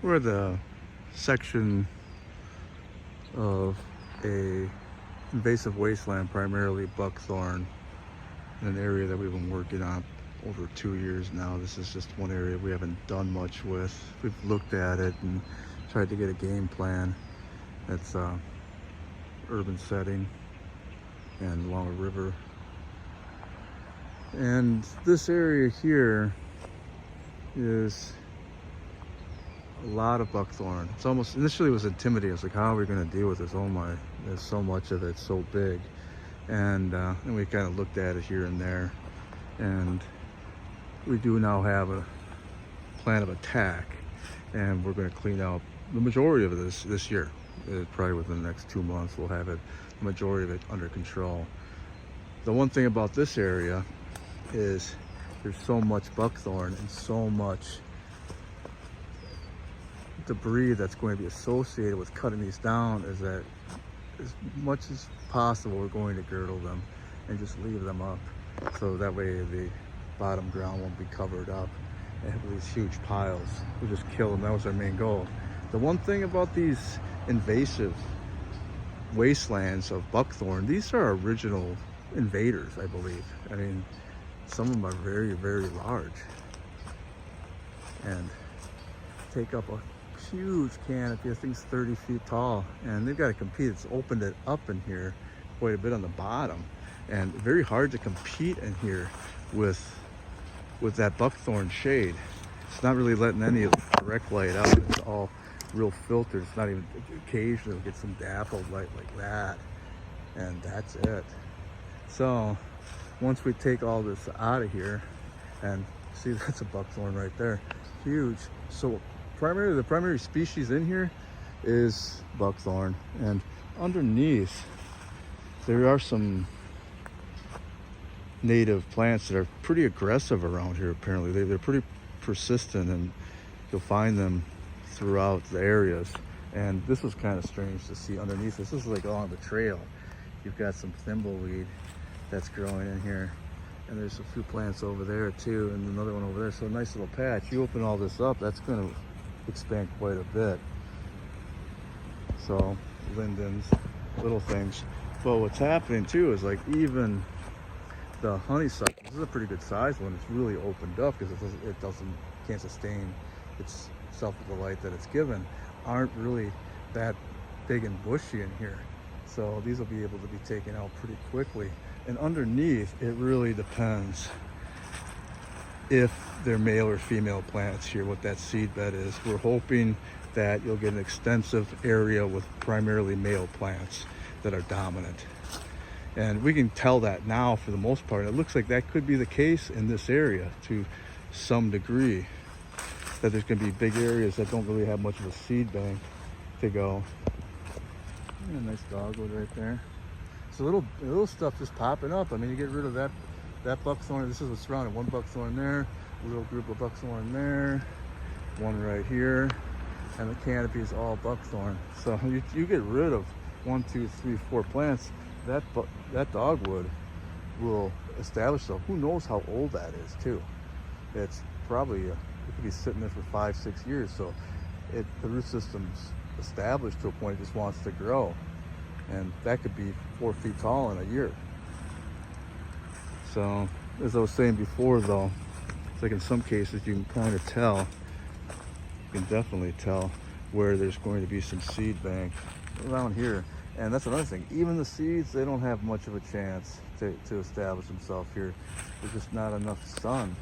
We're at the section of a invasive wasteland, primarily buckthorn, in an area that we've been working on over 2 years now. This is just one area we haven't done much with. We've looked at it and tried to get a game plan that's urban setting and along a river. And this area here is a lot of buckthorn. It's almost, initially it was intimidating. I was like, how are we going to deal with this? Oh my, there's so much of it, so big. And we kind of looked at it here and there. And we do now have a plan of attack. And we're going to clean out the majority of this year. Probably within the next 2 months, we'll have it, the majority of it under control. The one thing about this area is there's so much buckthorn and so much debris that's going to be associated with cutting these down, is that as much as possible we're going to girdle them and just leave them up, so that way the bottom ground won't be covered up and have these huge piles. We'll just kill them. That was our main goal. The one thing about these invasive wastelands of buckthorn, these are original invaders, I believe. I mean, some of them are very, very large and take up a huge canopy. I think it's 30 feet tall, and they've got to compete. It's opened it up in here quite a bit on the bottom, and very hard to compete in here with that buckthorn shade. It's not really letting any direct light out. It's all real filtered. It's not even, occasionally you'll get some dappled light like that, and that's it. So once we take all this out of here, and see, that's a buckthorn right there, huge. So primarily, the primary species in here is buckthorn, and underneath there are some native plants that are pretty aggressive around here. Apparently they're pretty persistent, and you'll find them throughout the areas. And this was kind of strange to see underneath this. This is like along the trail. You've got some thimbleweed that's growing in here, and there's a few plants over there too, and another one over there. So a nice little patch. You open all this up, that's going to expand quite a bit. So lindens, little things. But what's happening too is, like, even the honeysuckle, this is a pretty good size one. It's really opened up because it can't sustain itself with the light that it's given. Aren't really that big and bushy in here, so these will be able to be taken out pretty quickly. And underneath, it really depends if they're male or female plants here, what that seed bed is. We're hoping that you'll get an extensive area with primarily male plants that are dominant. And we can tell that now for the most part. It looks like that could be the case in this area to some degree, that there's going to be big areas that don't really have much of a seed bank to go. Yeah, nice dogwood right there. So little stuff just popping up. I mean, you get rid of that buckthorn. This is what's surrounded. One buckthorn there, a little group of buckthorn there, one right here, and the canopy is all buckthorn. So you get rid of 1, 2, 3, 4 plants, that dogwood will establish itself. Who knows how old that is too? It's probably it could be sitting there for 5, 6 years. So the root system's established to a point it just wants to grow, and that could be 4 feet tall in a year. So as I was saying before, though, it's like in some cases you can kind of tell, you can definitely tell where there's going to be some seed bank around here. And that's another thing, even the seeds, they don't have much of a chance to establish themselves here. There's just not enough sun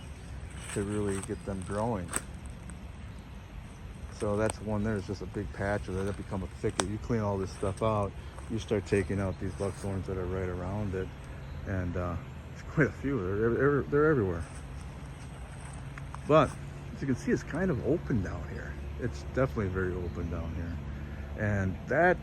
to really get them growing. So that's one there. It's just a big patch of it. That become a thicket. You clean all this stuff out, you start taking out these buckthorns that are right around it, and it's quite a few. They're everywhere. But as you can see, it's kind of open down here. It's definitely very open down here, and that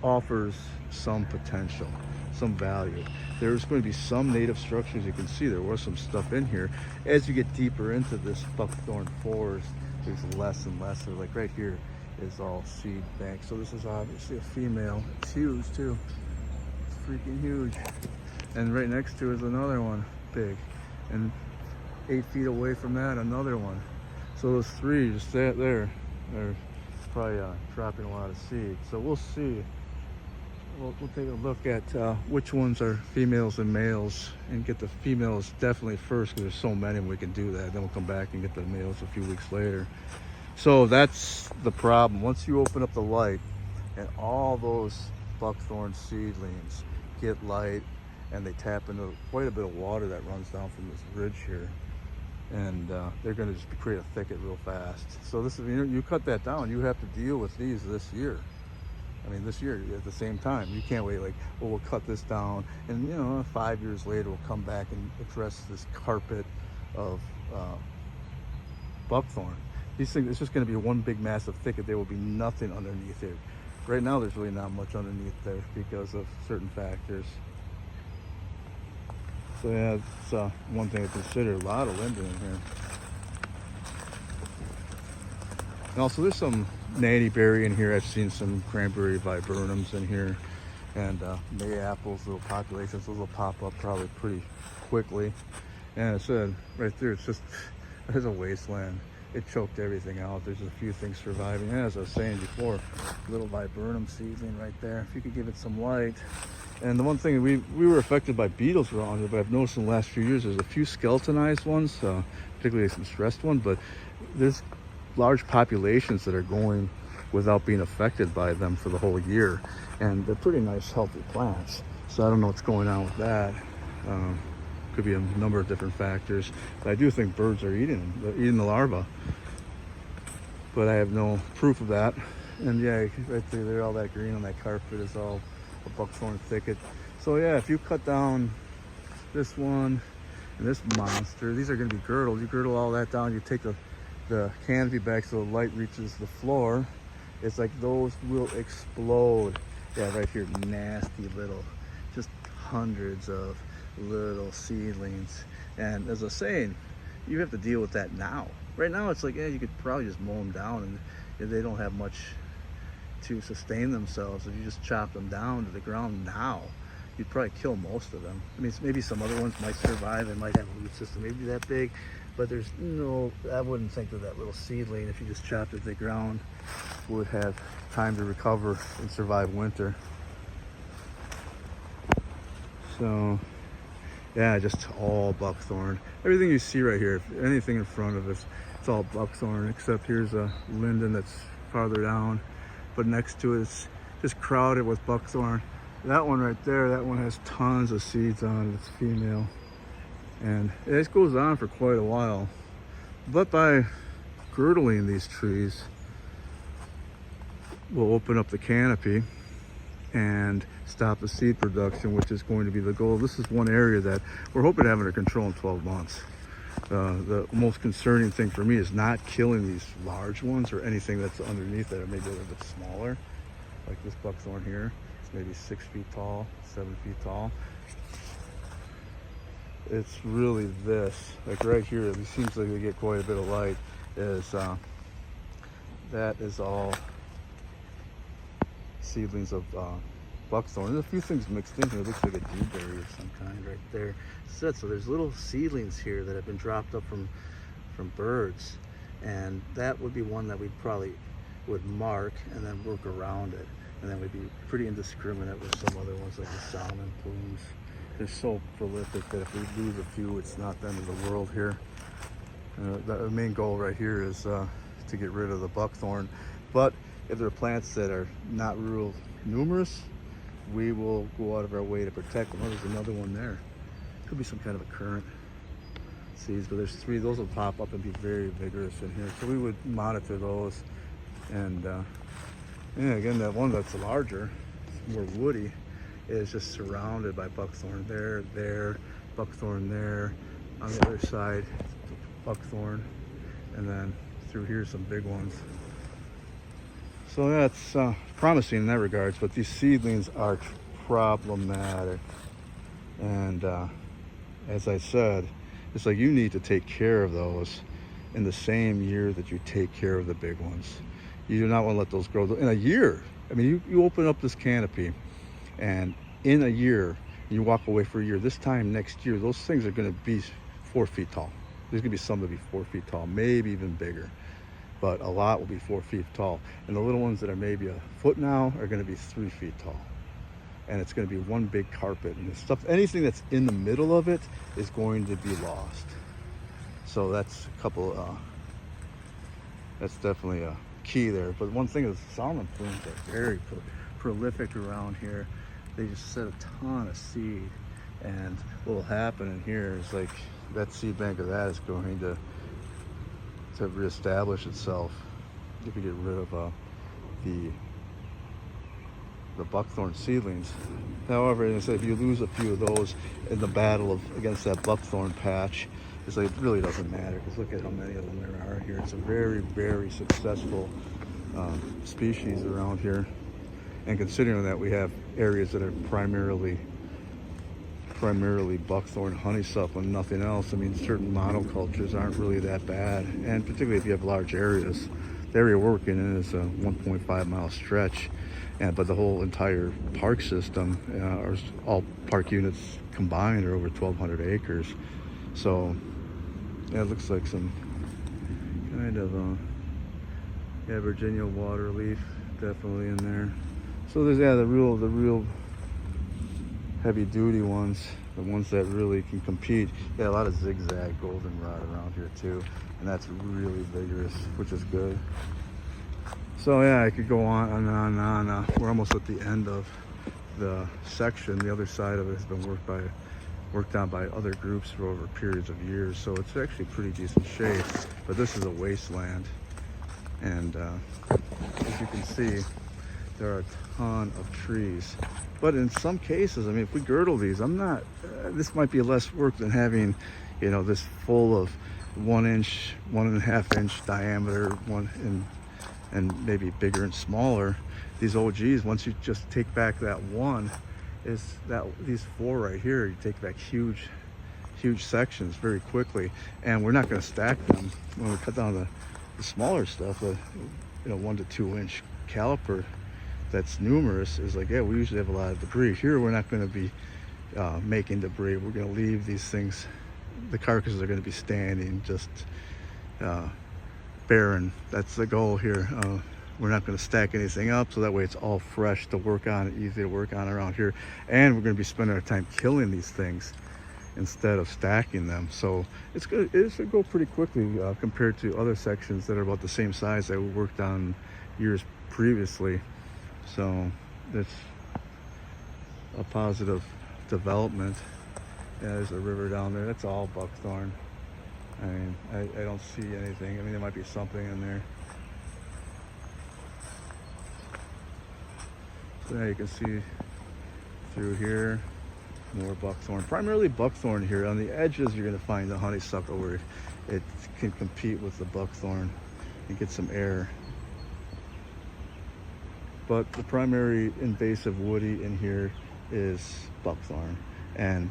offers some potential, some value. There's going to be some native structures. You can see there was some stuff in here. As you get deeper into this buckthorn forest, there's less and less. So like right here is all seed bank. So this is obviously a female. It's huge too. It's freaking huge. And right next to it is another one, big. And 8 feet away from that, another one. So those three just sat there. They're probably dropping a lot of seed. So we'll see. We'll take a look at which ones are females and males, and get the females definitely first, because there's so many we can do that. Then we'll come back and get the males a few weeks later. So that's the problem. Once you open up the light and all those buckthorn seedlings get light, and they tap into quite a bit of water that runs down from this ridge here, and they're going to just create a thicket real fast. So this is, you cut that down, you have to deal with these this year. I mean, this year at the same time. You can't wait like, well, we'll cut this down, and 5 years later we'll come back and address this carpet of buckthorn. These things, it's just going to be one big massive thicket. There will be nothing underneath it. Right now there's really not much underneath there because of certain factors. So yeah, it's one thing to consider. A lot of linden in here. And also there's some nannyberry in here. I've seen some cranberry viburnums in here, and mayaples, little populations. Those will pop up probably pretty quickly. And it said right there, it's just, there's a wasteland. It choked everything out. There's a few things surviving. And as I was saying before, little viburnum seedling right there. If you could give it some light. And the one thing, we were affected by beetles around here, but I've noticed in the last few years there's a few skeletonized ones, particularly some stressed ones, but there's large populations that are going without being affected by them for the whole year, and they're pretty nice healthy plants. So I don't know what's going on with that. Could be a number of different factors, but I do think birds are eating them. They're eating the larvae, but I have no proof of that. And yeah, right there, all that green on that carpet is all a buckthorn thicket. So yeah, if you cut down this one and this monster, these are going to be girdled. You girdle all that down, you take the canopy back so the light reaches the floor. It's like those will explode. Yeah, right here, nasty little, just hundreds of little seedlings. And as I was saying, you have to deal with that now. Right now it's like, yeah, you could probably just mow them down, and they don't have much to sustain themselves. If you just chop them down to the ground now, you'd probably kill most of them. I mean, maybe some other ones might survive and might have a root system maybe that big, but there's no, I wouldn't think that little seedling, if you just chopped it to the ground, would have time to recover and survive winter. So yeah, just all buckthorn. Everything you see right here, anything in front of us, it's all buckthorn, except here's a linden that's farther down, but next to it it's just crowded with buckthorn. That one right there, that one has tons of seeds on it. It's female, and it goes on for quite a while. But by girdling these trees, we'll open up the canopy and stop the seed production, which is going to be the goal. This is one area that we're hoping to have under control in 12 months. The most concerning thing for me is not killing these large ones or anything that's underneath that are maybe a little bit smaller, like this buckthorn here. It's maybe 6 feet tall, 7 feet tall. It's really this, like right here, it seems like we get quite a bit of light, is that is all seedlings of buckthorn. There's a few things mixed in here. It looks like a dewberry of some kind right there. So there's little seedlings here that have been dropped up from birds, and that would be one that we probably would mark and then work around it, and then we'd be pretty indiscriminate with some other ones like the salmon plumes. They're so prolific that if we lose a few, it's not the end of the world here. The main goal right here is to get rid of the buckthorn, but if there are plants that are not real numerous, we will go out of our way to protect them. Oh, there's another one there. Could be some kind of a currant seeds, but there's 3. Those will pop up and be very vigorous in here. So we would monitor those. And yeah, again, that one that's larger, more woody, is just surrounded by buckthorn. There, buckthorn there. On the other side, buckthorn. And then through here, some big ones. So that's promising in that regards, but these seedlings are problematic. And as I said, it's like you need to take care of those in the same year that you take care of the big ones. You do not want to let those grow in a year. I mean, you open up this canopy, and in a year, you walk away for a year. This time next year, those things are going to be 4 feet tall. There's going to be some that be 4 feet tall, maybe even bigger. but a lot will be 4 feet tall. And the little ones that are maybe a foot now are going to be 3 feet tall. And it's going to be one big carpet, and the stuff, anything that's in the middle of it is going to be lost. So that's a couple, that's definitely a key there. But one thing is salmon plumes are very prolific around here. They just set a ton of seed, and what will happen in here is like that seed bank of that is going to reestablish itself if you get rid of the buckthorn seedlings. However, as I said, if you lose a few of those in the battle against that buckthorn patch, it's like it really doesn't matter, because look at how many of them there are here. It's a very, very successful species around here, and considering that we have areas that are primarily buckthorn honeysuckle and nothing else, I mean, certain monocultures aren't really that bad. And particularly if you have large areas. The area we're working in is a 1.5 mile stretch, but the whole entire park system, or all park units combined, are over 1,200 acres. So yeah, it looks like some kind of Virginia waterleaf definitely in there. So there's the real heavy duty ones, the ones that really can compete. Yeah, a lot of zigzag goldenrod around here too, and that's really vigorous, which is good. So yeah, I could go on and on and on. We're almost at the end of the section. The other side of it has been worked on by other groups for over periods of years, so it's actually pretty decent shape. But this is a wasteland, and as you can see, there are a ton of trees. But in some cases, I mean, if we girdle these, this might be less work than having, this full of 1 inch, 1.5 inch diameter, and maybe bigger and smaller. These OGs, once you just take back that one, these 4 right here, you take back huge sections very quickly. And we're not going to stack them when we cut down the smaller stuff. 1 to 2 inch caliper that's numerous is like, yeah, we usually have a lot of debris. Here we're not going to be making debris. We're going to leave these things, the carcasses are going to be standing just barren. That's the goal here. We're not going to stack anything up, so that way it's all fresh to work on, easy to work on around here. And we're going to be spending our time killing these things instead of stacking them. So it's going to go pretty quickly compared to other sections that are about the same size that we worked on years previously. So it's a positive development. Yeah, there's a river down there. That's all buckthorn. I mean, I don't see anything. I mean, there might be something in there. So now you can see through here, more buckthorn. Primarily buckthorn here. On the edges, you're going to find the honeysuckle where it can compete with the buckthorn and get some air. But the primary invasive woody in here is buckthorn. And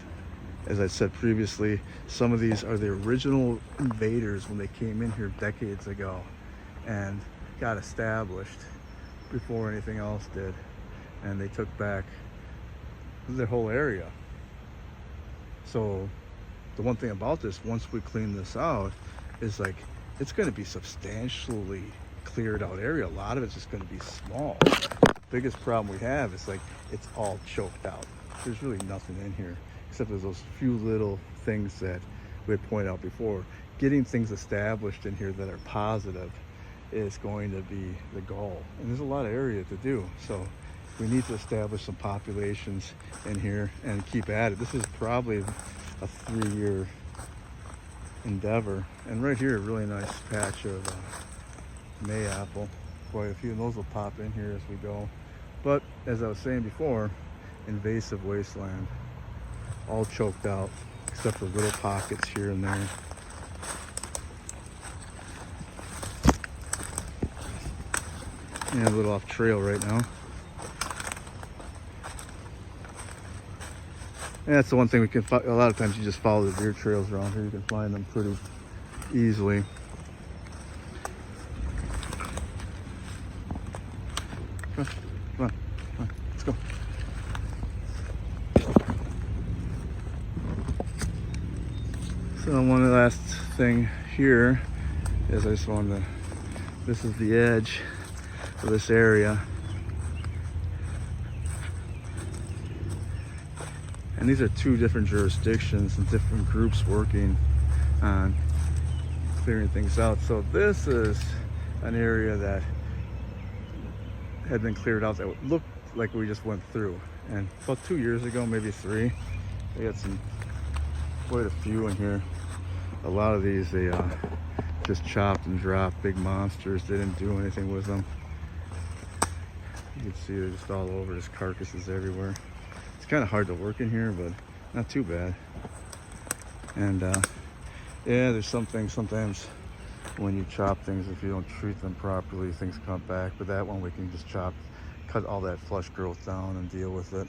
as I said previously, some of these are the original invaders when they came in here decades ago and got established before anything else did. And they took back the whole area. So the one thing about this, once we clean this out, is like, it's going to be substantially cleared out area. A lot of it's just going to be small. The biggest problem we have is like, it's all choked out. There's really nothing in here except for those few little things that we had pointed out before. Getting things established in here that are positive is going to be the goal. And there's a lot of area to do. So we need to establish some populations in here and keep at it. This is probably a 3-year endeavor. And right here, a really nice patch of mayapple. Quite a few of those will pop in here as we go. But as I was saying before, invasive wasteland, all choked out except for little pockets here and there. Yeah, a little off trail right now. And that's the one thing we can a lot of times you just follow the deer trails around here. You can find them pretty easily. Come on, let's go. So one last thing here is I just wanted to This is the edge of this area. And these are two different jurisdictions and different groups working on clearing things out. So this is an area that had been cleared out that looked like we just went through. And about 2 years ago, maybe 3, they had quite a few in here. A lot of these, they just chopped and dropped big monsters. They didn't do anything with them. You can see they're just all over. There's carcasses everywhere. It's kind of hard to work in here, but not too bad. And yeah, there's some things sometimes when you chop things, if you don't treat them properly, things come back. But that one we can just cut all that flush growth down and deal with it.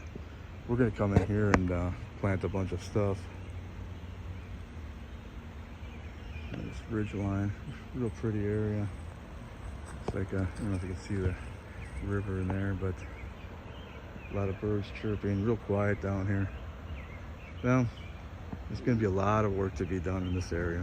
We're gonna come in here and plant a bunch of stuff. This ridge line, real pretty area. It's like I don't know if you can see the river in there, but a lot of birds chirping, real quiet down here. Now, there's gonna be a lot of work to be done in this area.